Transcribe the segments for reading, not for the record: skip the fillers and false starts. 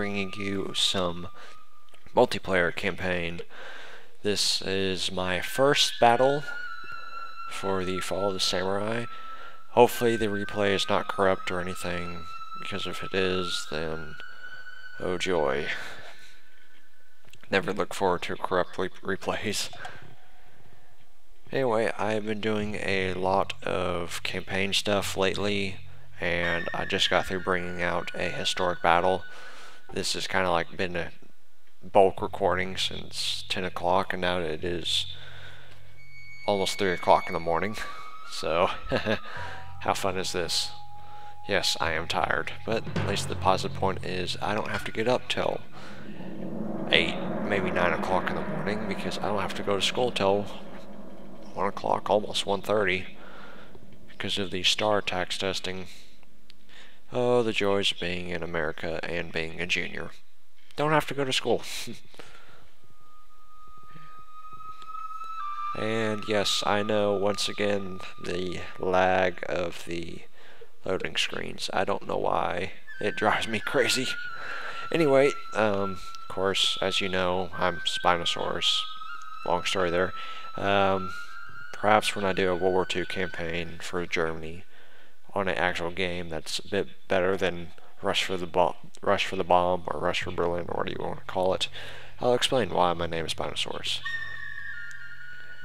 bringing you some multiplayer campaign. This is my first battle for the Fall of the Samurai. Hopefully the replay is not corrupt or anything, because if it is, then oh joy. Never look forward to corrupt replays. Anyway, I've been doing a lot of campaign stuff lately, and I just got through bringing out a historic battle. This has kind of like been a bulk recording since 10 o'clock, and now it is almost 3 o'clock in the morning. So, how fun is this? Yes, I am tired, but at least the positive point is I don't have to get up till 8, maybe 9 o'clock in the morning, because I don't have to go to school till 1 o'clock, almost 1:30, because of the star tax testing. Oh, the joys of being in America and being a junior. Don't have to go to school. And yes, I know, once again, the lag of the loading screens. I don't know why. It drives me crazy. Anyway, of course, as you know, I'm Spinosaurus. Long story there. Perhaps when I do a World War II campaign for Germany on an actual game that's a bit better than Rush for the Bomb or Rush for Berlin, or whatever you want to call it, I'll explain why my name is Spinosaurus.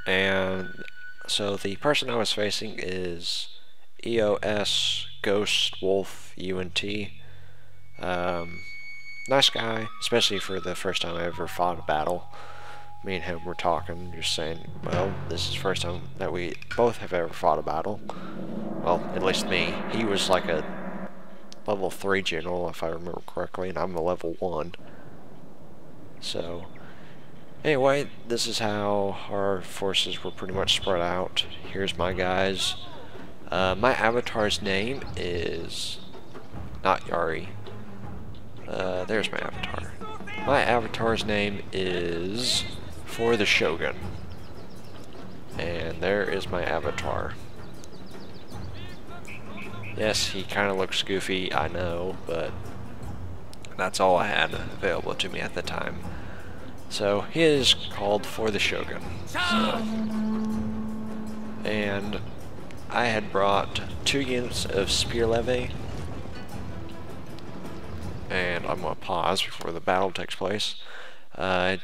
And so the person I was facing is EOS Ghost Wolf UNT. Nice guy, especially for the first time I ever fought a battle. Me and him were talking, just saying, well, this is the first time that we both have ever fought a battle. Well, at least me. He was like a level 3 general, if I remember correctly, and I'm a level 1. So, anyway, this is how our forces were pretty much spread out. Here's my guys. My avatar's name is not Yari. There's my avatar. My avatar's name is For the Shogun. And there is my avatar. Yes, he kind of looks goofy, I know, but that's all I had available to me at the time. So, he is called For the Shogun. So, and I had brought 2 units of spear levy. And I'm going to pause before the battle takes place. I'd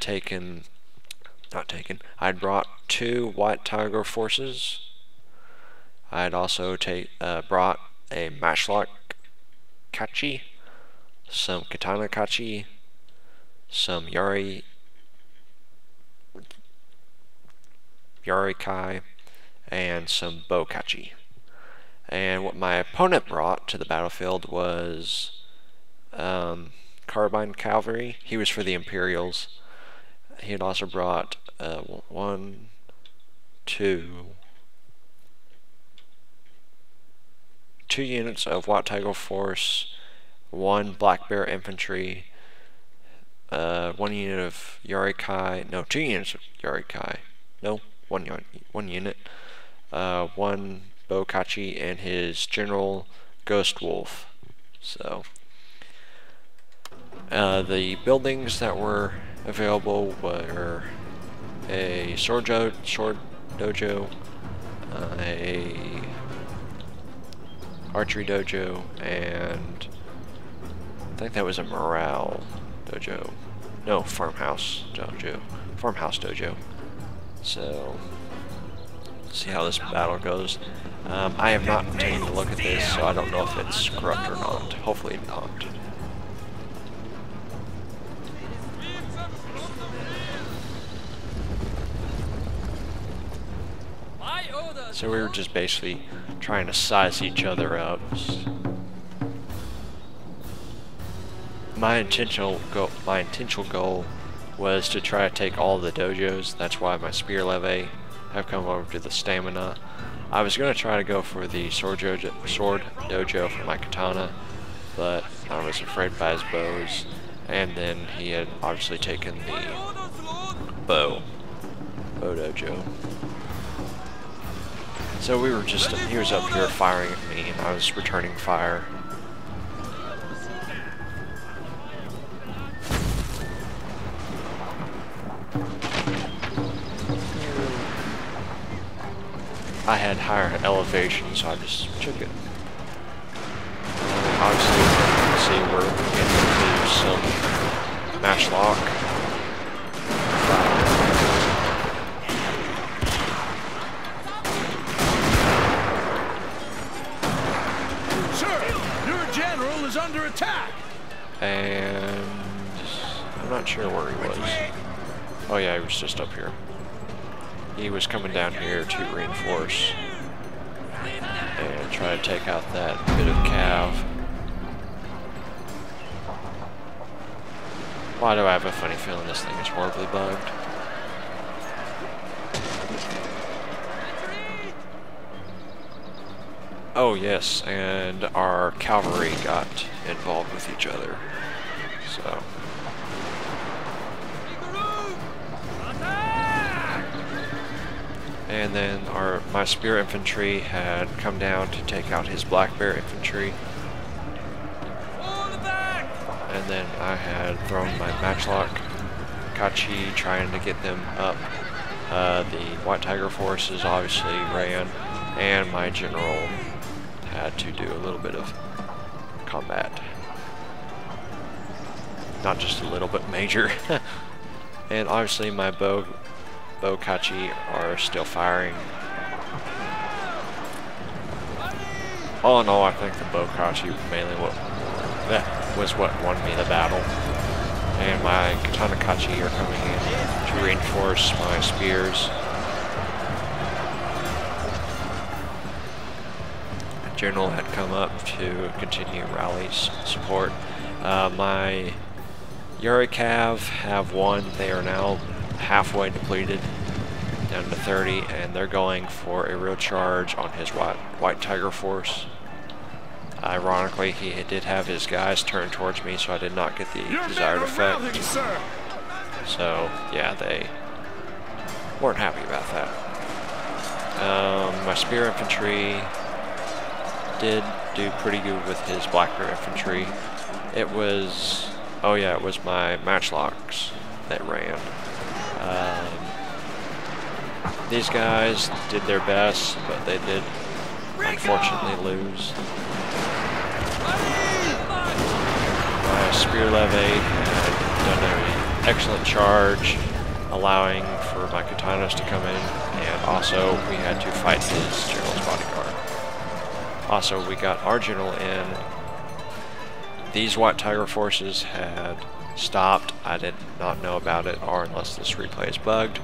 brought 2 White Tiger forces. I'd also brought a matchlock kachi, some katana kachi, some yari kai, and some bow kachi. And what my opponent brought to the battlefield was carbine cavalry. He was for the Imperials. He had also brought 2 units of White Tiger Force, 1 Black Bear Infantry, 1 unit of Yari Kai, no, 2 units of Yari Kai, no, 1 unit, 1 Bokachi, and his General Ghost Wolf. So, the buildings that were available were a sword dojo, a archery dojo, and I think that was a morale dojo. No, farmhouse dojo. So, see how this battle goes. I have not taken a look at this, so I don't know if it's corrupt or not. Hopefully not. So we were just basically trying to size each other up. My intentional goal was to try to take all the dojos. That's why my spear levy have come over to the stamina. I was going to try to go for the sword dojo for my katana, but I was afraid by his bows, and then he had obviously taken the bow dojo. So we were just, he was up here firing at me, and I was returning fire. I had higher elevation, so I just took it. Obviously, you can see we're getting into some matchlock. Sir, your general is under attack. And I'm not sure where he was. Oh yeah, he was just up here. He was coming down here to reinforce and try to take out that bit of cav. Why do I have a funny feeling this thing is horribly bugged? Oh yes, and our cavalry got involved with each other. So. And then my spear infantry had come down to take out his black bear infantry. And then I had thrown my matchlock Kachi trying to get them up. The White Tiger forces obviously ran, and my general had to do a little bit of combat. Not just a little, but major. And obviously my Bokachi are still firing. All in all, I think the Bokachi mainly was what won me the battle. And my Katanakachi are coming in to reinforce my spears. The general had come up to continue rallies support. My Yuri Cav have won. They are now halfway depleted, down to 30, and they're going for a real charge on his White Tiger force. Ironically, he did have his guys turned towards me, so I did not get the desired effect. So, yeah, they weren't happy about that. My spear infantry did do pretty good with his black bear infantry. It was, oh yeah, it was my matchlocks that ran. These guys did their best, but they did unfortunately lose. My spear levy had done an excellent charge, allowing for my katanas to come in, and also we had to fight his general's bodyguard. Also, we got our general in. These White Tiger forces had stopped. I did not know about it, or unless this replay is bugged.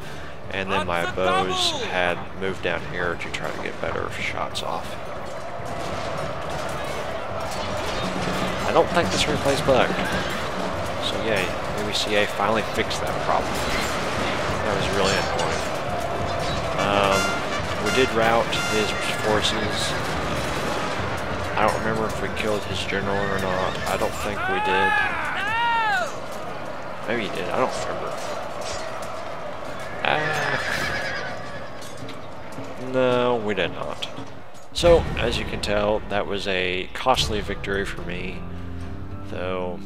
And then my bows had moved down here to try to get better shots off. I don't think this replay is bugged. So yeah, UECA finally fixed that problem. That was really annoying. We did rout his forces. I don't remember if we killed his general or not. I don't think we did. Maybe he did, I don't remember. No, we did not. So, as you can tell, that was a costly victory for me. Though,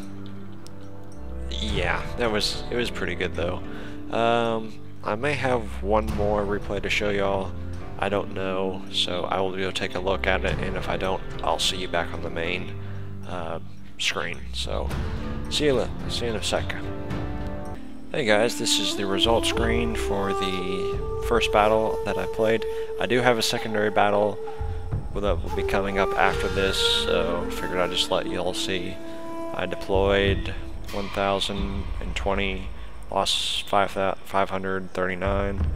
yeah, it was pretty good though. I may have one more replay to show y'all. I don't know, so I will go take a look at it, and if I don't, I'll see you back on the main screen. So, see you in a sec. Hey guys, this is the result screen for the first battle that I played. I do have a secondary battle that will be coming up after this, so I figured I'd just let you all see. I deployed 1,020, lost 539,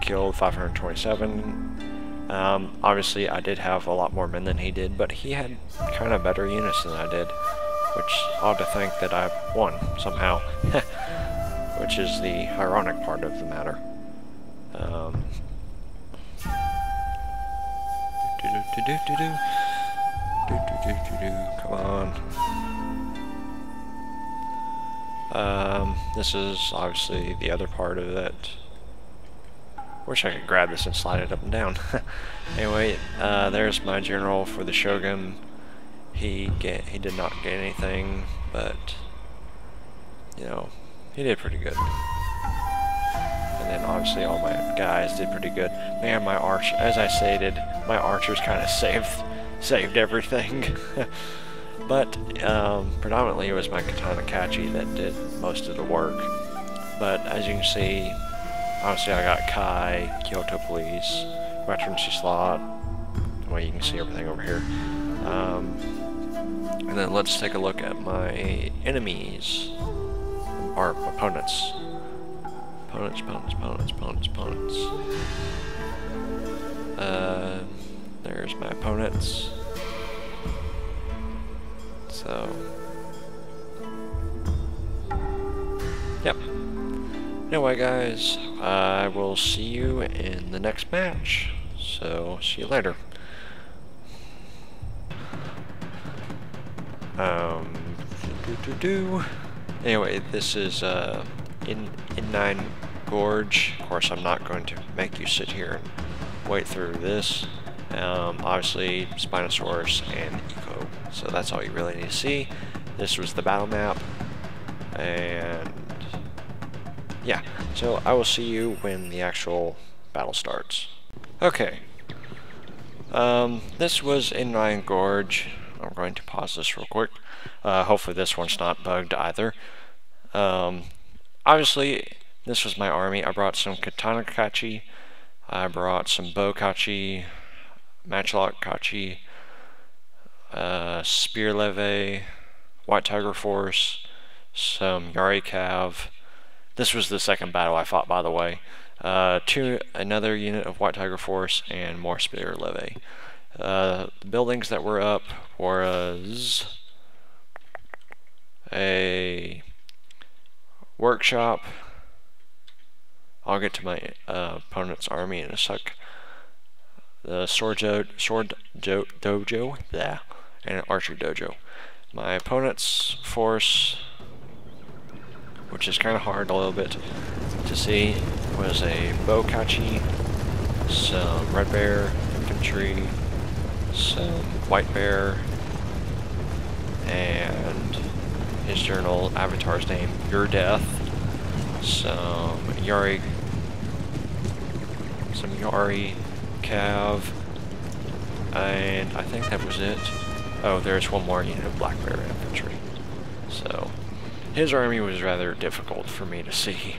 killed 527. Obviously I did have a lot more men than he did, but he had kind of better units than I did, which ought to think that I won somehow. Which is the ironic part of the matter. Come on. This is obviously the other part of it. Wish I could grab this and slide it up and down. Anyway, there's my general for the Shogun. He did not get anything, but you know, he did pretty good. And then obviously all my guys did pretty good. Man, my arch, as I stated, my archers kind of saved everything. But predominantly it was my katana kachi that did most of the work. But as you can see, obviously I got Kai, Kyoto Police, Veterancy Slot. Well, you can see everything over here. And then let's take a look at my enemies, or opponents. Opponents. There's my opponents. So, yep. Anyway, guys, I will see you in the next match. So, see you later. Anyway, this is in9 Gorge. Of course, I'm not going to make you sit here and wait through this. Obviously, Spinosaurus and Eco. So that's all you really need to see. This was the battle map, and yeah. So I will see you when the actual battle starts. Okay. This was in9 Gorge. I'm going to pause this real quick. Hopefully this one's not bugged either. Obviously, this was my army. I brought some katana kachi, I brought some bow kachi, matchlock kachi, spear leve, white tiger force, some yari cav. This was the second battle I fought, by the way. Another unit of white tiger force and more spear leve. The buildings that were up was a workshop. I'll get to my opponent's army in a sec. The sword dojo, yeah, and an archery dojo. My opponent's force, which is kind of hard a little bit to see, was a bow kachi, some red bear infantry, some white bear, and his journal avatar's name, Your Death, some Yari cav, and I think that was it. Oh, there's one more unit of black bear infantry. So his army was rather difficult for me to see.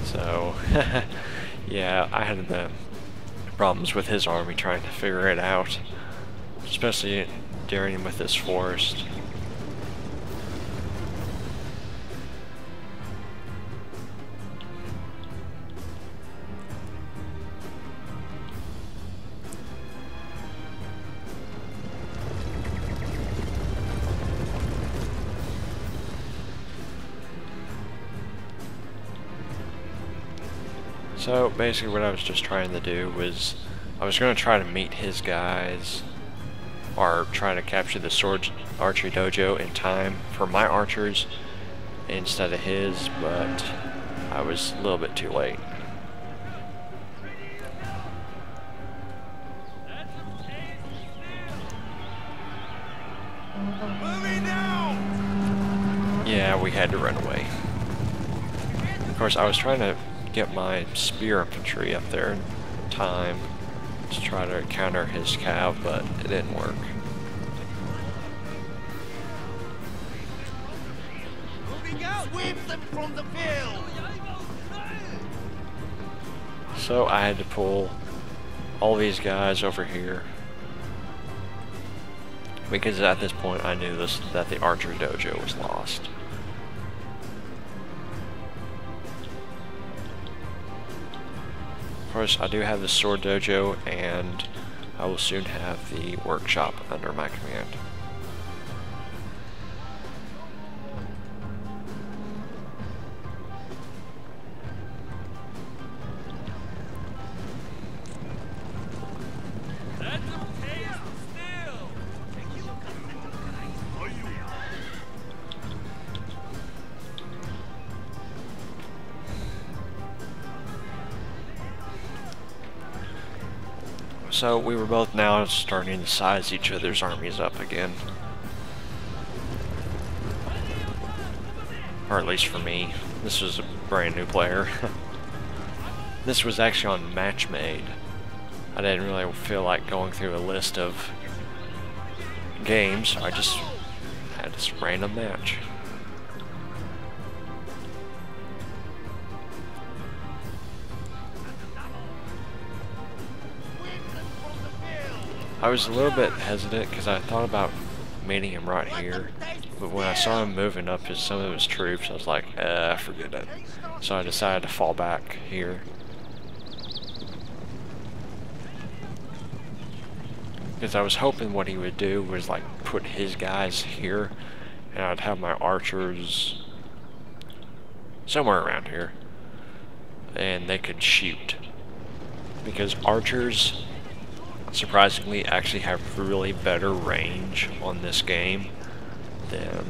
So yeah, I had the problems with his army trying to figure it out, especially during with this forest. So basically what I was just trying to do was, I was going to try to meet his guys, or try to capture the sword archery dojo in time for my archers instead of his, but I was a little bit too late. Yeah, we had to run away. Of course, I was trying to get my spear infantry up there in time to try to counter his cav, but it didn't work. Sweep them from the field. So I had to pull all these guys over here, because at this point I knew that the archery dojo was lost. Of course, I do have the sword dojo, and I will soon have the workshop under my command. So we were both now starting to size each other's armies up again. Or at least for me. This was a brand new player. This was actually on Match Made. I didn't really feel like going through a list of games, so I just had this random match. I was a little bit hesitant because I thought about meeting him right here, but when I saw him moving up some of his troops, I was like, forget it. So I decided to fall back here. Because I was hoping what he would do was like put his guys here, and I'd have my archers somewhere around here, and they could shoot. Because archers, surprisingly, actually have really better range on this game than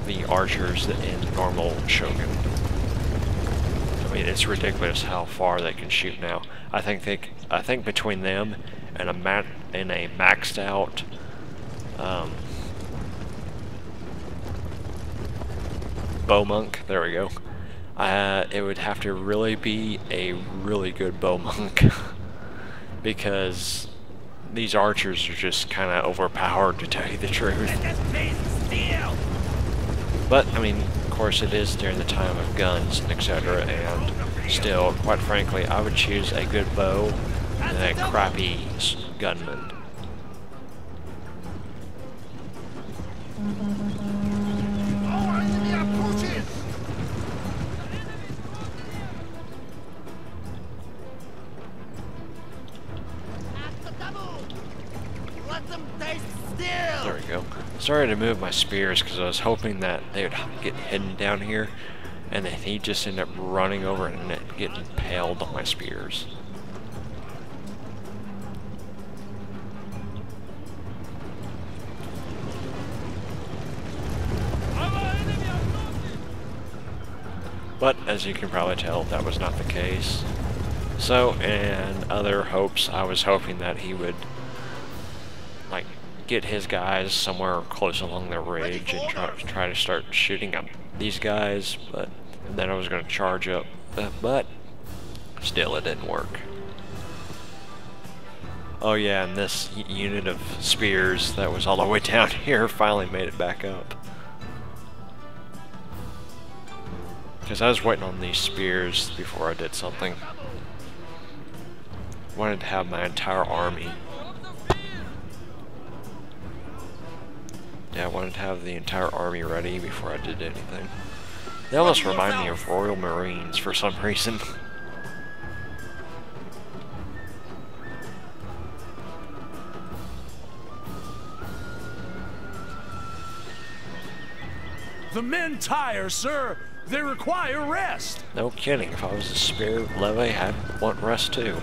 the archers in normal Shogun. I mean, it's ridiculous how far they can shoot now. I think between them and a maxed out bow monk, there we go. It would have to really be a really good bow monk because these archers are just kind of overpowered, to tell you the truth. But I mean, of course, it is during the time of guns, etc. And still, quite frankly, I would choose a good bow than a crappy gunman. There we go. Sorry to move my spears because I was hoping that they would get hidden down here, and then he'd just end up running over and get impaled on my spears. But as you can probably tell, that was not the case. So, in other hopes, I was hoping that he would like get his guys somewhere close along the ridge and try to start shooting up these guys, but then I was going to charge up, but still it didn't work. Oh yeah, and this unit of spears that was all the way down here finally made it back up. Because I was waiting on these spears before I did something. Wanted to have my entire army. Yeah, I wanted to have the entire army ready before I did anything. They almost remind me of Royal Marines for some reason. The men tire, sir. They require rest. No kidding. If I was a spear levy, I'd want rest too.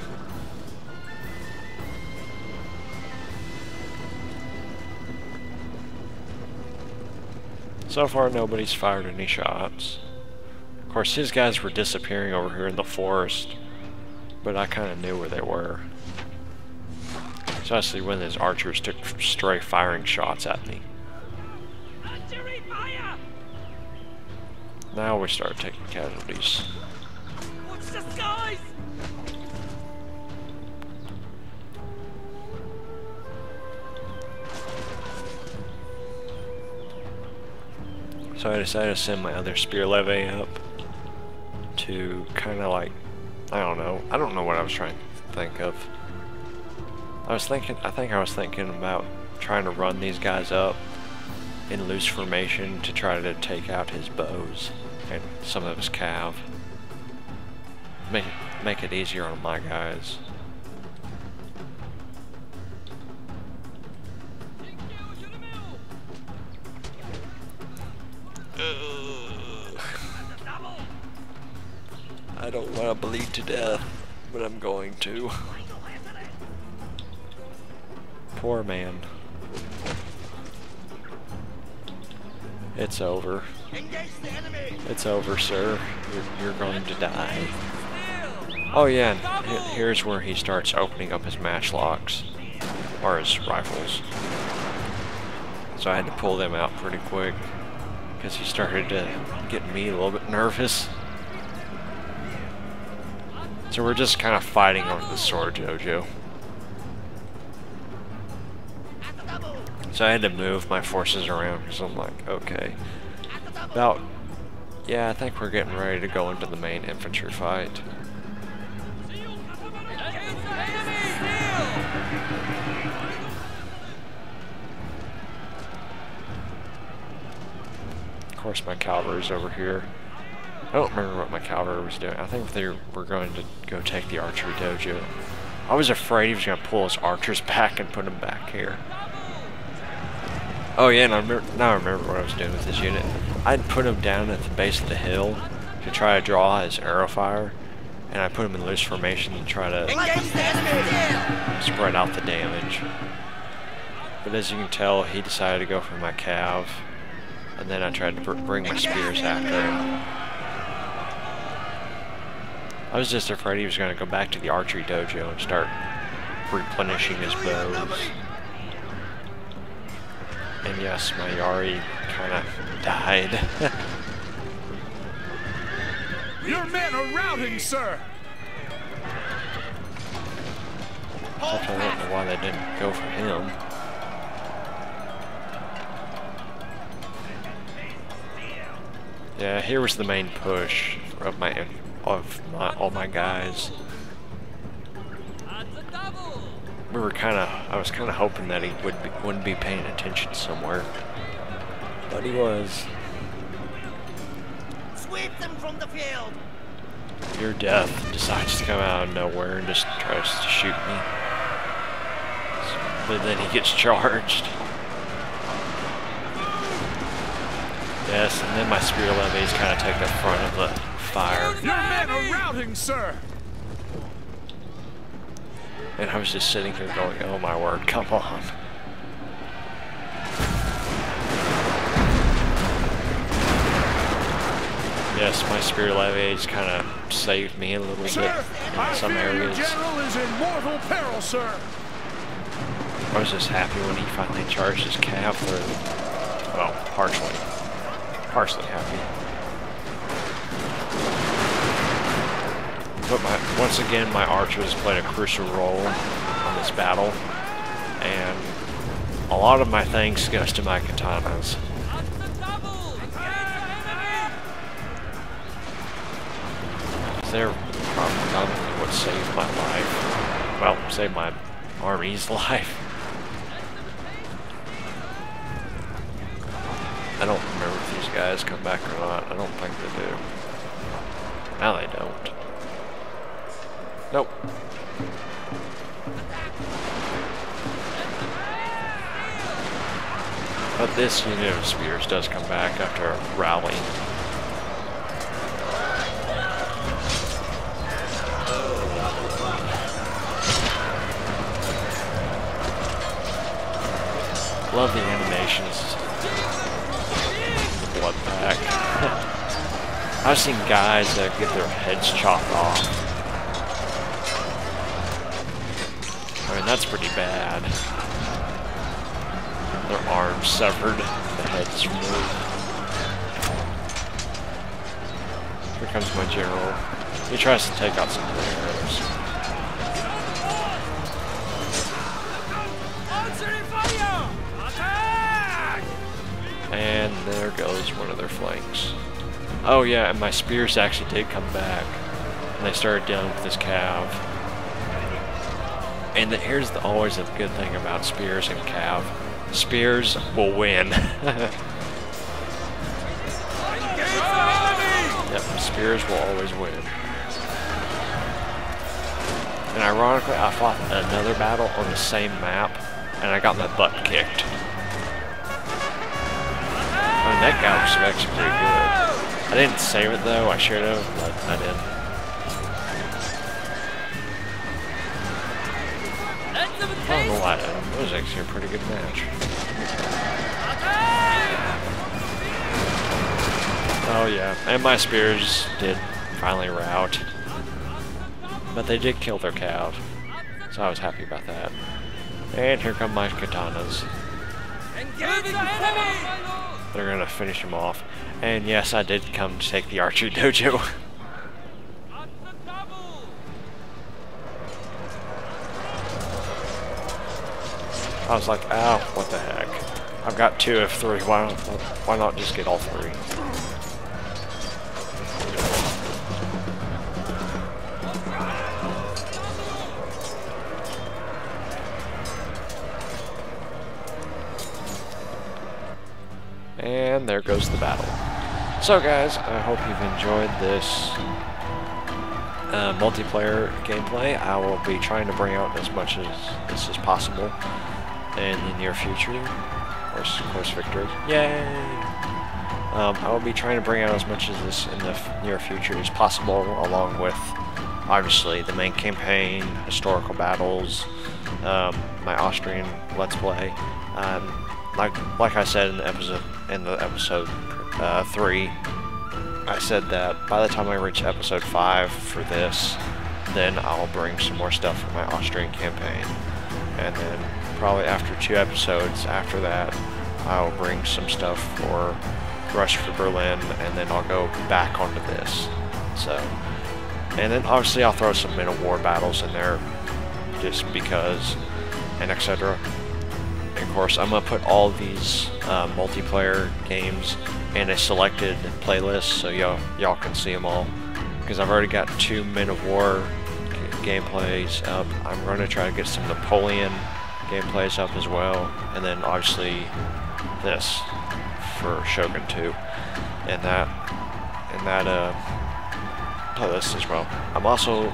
So far, nobody's fired any shots. Of course, his guys were disappearing over here in the forest, but I kind of knew where they were. Especially when his archers took stray firing shots at me. Now we start taking casualties. Watch the skies! So I decided to send my other spear levy up to kind of like, I don't know what I was trying to think of. I think I was thinking about trying to run these guys up in loose formation to try to take out his bows and some of his cav. Make it easier on my guys. I don't want to bleed to death, but I'm going to. Poor man. It's over. It's over, sir. You're going to die. Oh yeah, and here's where he starts opening up his matchlocks, or his rifles. So I had to pull them out pretty quick. because he started getting me a little bit nervous. So we're just kind of fighting over the sword dojo. So I had to move my forces around because I'm like, okay, yeah, I think we're getting ready to go into the main infantry fight. Of course, my cavalry's over here. I don't remember what my cavalry was doing. I think they were going to go take the archery dojo. I was afraid he was going to pull his archers back and put them back here. Oh yeah, and now I remember what I was doing with this unit. I'd put him down at the base of the hill to try to draw his arrow fire, and I put him in loose formation to try to spread out the damage. But as you can tell, he decided to go for my cav, and then I tried to bring my spears after him. I was just afraid he was going to go back to the archery dojo and start replenishing his bows. And yes, my Yari kind of died. Your men are routing, sir. Except I don't know why they didn't go for him. Yeah, here was the main push of all my guys. I was kind of hoping that he wouldn't be paying attention somewhere, but he was. Sweep them from the field. Your death decides to come out of nowhere and just tries to shoot me, but then he gets charged. Yes, and then my spear levies kind of take the front of the fire. Your men are routing, sir. And I was just sitting here going, oh my word, come on. Yes, my spear levies kind of saved me a little bit in some areas. Your general is in mortal peril, sir. I was just happy when he finally charged his cav through. Well, partially happy. But once again, my archers played a crucial role in this battle, and a lot of my thanks goes to my katanas. They're probably what saved my life. Well, saved my army's life. I don't remember if these guys come back or not. I don't think they do. Now they don't. Nope. But this unit of spears does come back after rallying. Love the animations. The blood pack. I've seen guys that get their heads chopped off. I mean, that's pretty bad. Their arms severed, the heads removed. Here comes my general. He tries to take out some of their arrows. And there goes one of their flanks. Oh yeah, and my spears actually did come back. And they started dealing with this cav. And here's always a good thing about spears and cav. Spears will win. Yep, spears will always win. And ironically, I fought another battle on the same map, and I got my butt kicked. I mean, that guy was actually pretty good. I didn't save it though, I should have, but I didn't. I don't know why. It was actually a pretty good match. Oh yeah, and my spears did finally rout. But they did kill their cav, so I was happy about that. And here come my katanas. they're gonna finish him off. And yes, I did come to take the archery dojo. I was like, oh, what the heck? I've got 2 of 3. Why not just get all 3? And there goes the battle. So guys, I hope you've enjoyed this multiplayer gameplay. I will be trying to bring out as much of this as possible in the near future. Of course, victory. Yay! I will be trying to bring out as much of this in the near future as possible, along with, obviously, the main campaign, historical battles, my Austrian Let's Play. Like I said in the episode 3, I said that by the time I reach episode 5 for this, then I'll bring some more stuff for my Austrian campaign, and then probably after 2 episodes after that, I'll bring some stuff for Rush for Berlin, and then I'll go back onto this. So, and then obviously I'll throw some middle war battles in there, just because, and etc. And of course, I'm gonna put all these multiplayer games in a selected playlist, so y'all can see them all. Because I've already got 2 Men of War gameplays up. I'm going to try to get some Napoleon gameplays up as well, and then obviously this for Shogun 2, and that playlist as well. I'm also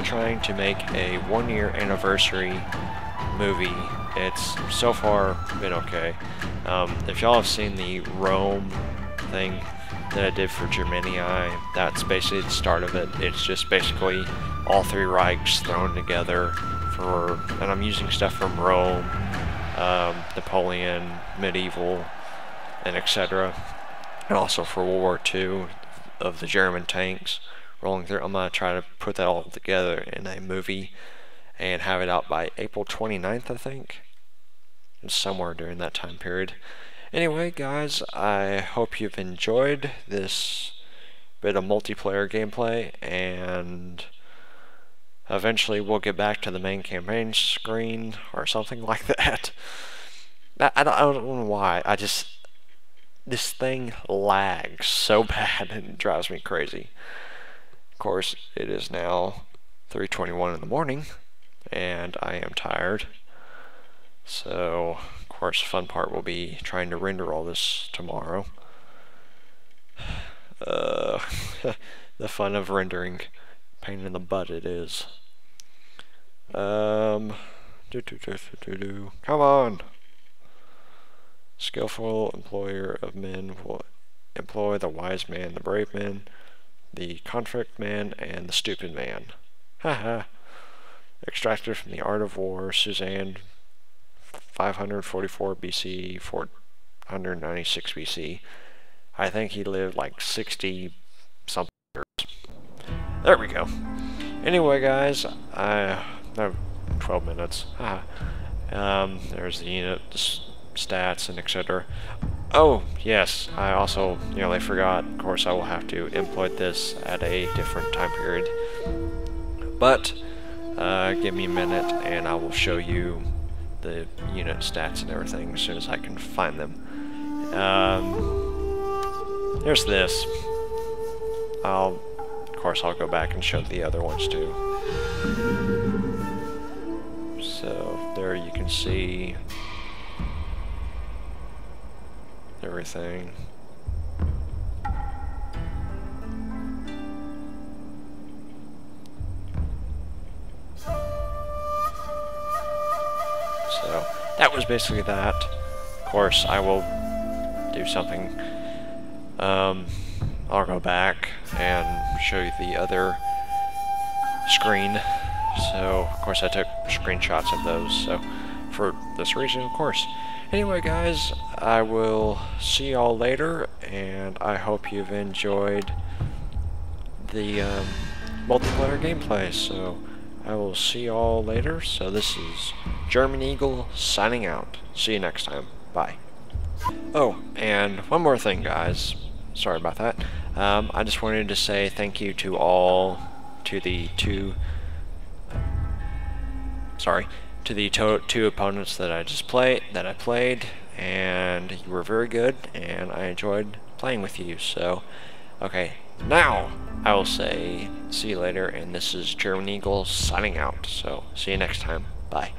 trying to make a 1-year anniversary movie. It's so far been okay. If y'all have seen the Rome thing that I did for Germany, that's basically the start of it. It's just basically all 3 Reichs thrown together and I'm using stuff from Rome, Napoleon, medieval, and etc. And also for World War II of the German tanks rolling through. I'm gonna try to put that all together in a movie and have it out by April 29th, I think. It's somewhere during that time period. Anyway, guys, I hope you've enjoyed this bit of multiplayer gameplay, and eventually we'll get back to the main campaign screen or something like that. I don't know why. This thing lags so bad and it drives me crazy. Of course, it is now 3:21 in the morning, and I am tired. So, of course, the fun part will be trying to render all this tomorrow. The fun of rendering. Pain in the butt it is. Come on! Skillful employer of men will employ the wise man, the brave man, the conflict man, and the stupid man. Haha. Extracted from the Art of War, Suzanne, 544 BC, 496 BC. I think he lived like 60 something years. There we go. Anyway, guys, I have 12 minutes. There's the unit stats and etc. Oh, yes, I also nearly forgot. Of course, I will have to input this at a different time period. But give me a minute and I will show you the unit stats and everything as soon as I can find them. Here's this. Of course, I'll go back and show the other ones too. So there you can see everything. So that was basically that. Of course, I will do something. I'll go back and show you the other screen. So, of course, I took screenshots of those. So, for this reason, of course. Anyway, guys, I will see y'all later, and I hope you've enjoyed the multiplayer gameplay. So, I will see y'all later. So, this is German Eagle signing out. See you next time. Bye. Oh, and one more thing, guys. Sorry about that. I just wanted to say thank you to the two opponents that I played, and you were very good, and I enjoyed playing with you. So, okay, now I will say see you later, and this is German Eagle signing out. So, see you next time. Bye.